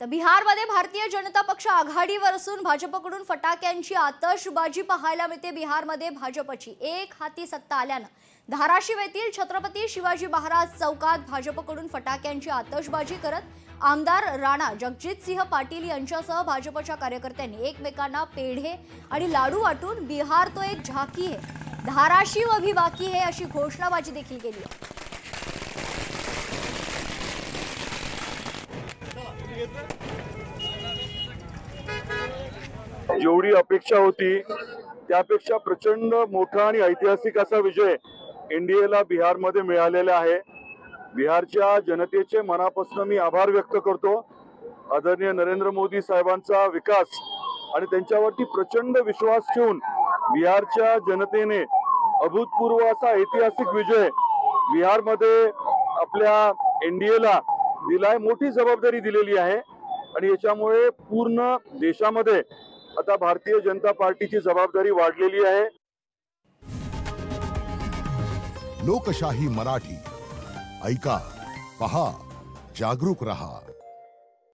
तर बिहारमध्ये भारतीय जनता पक्ष आघाडीवर असून भाजपकडून फटाक्यांची आतषबाजी पाहायला मिळते। बिहारमध्ये भाजपची एक हाती सत्ता आल्यानं धाराशिव येथील छत्रपती शिवाजी महाराज चौकात भाजपकडून फटाक्यांची आतषबाजी करत आमदार राणा जगजितसिंह पाटील यांच्यासह भाजपच्या कार्यकर्त्यांनी एकमेकांना पेढे आणि लाडू वाटून बिहार तो एक झाकी है, धाराशिव अभी बाकी है अशी घोषणाबाजी देखील केली आहे। जेवढी अपेक्षा होती त्यापेक्षा प्रचंड मोठा आणि ऐतिहासिक असा विजय एनडीएला बिहारमध्ये मिळालेला आहे। बिहारच्या जनतेचे मनापासून मी आभार व्यक्त करतो। आदरणीय नरेंद्र मोदी साहेबांचा विकास आणि त्यांच्यावरती प्रचंड विश्वास ठेवून बिहारच्या जनतेने अभूतपूर्व असा ऐतिहासिक विजय बिहारमध्ये आपल्या एनडीएला दिलाय। मोठी जबाबदारी दिलेली आहे आणि याच्यामुळे पूर्ण देशामध्ये आता भारतीय जनता पार्टीची जबाबदारी वाढलेली आहे। लोकशाही मराठी ऐका, पहा, जागरूक रहा।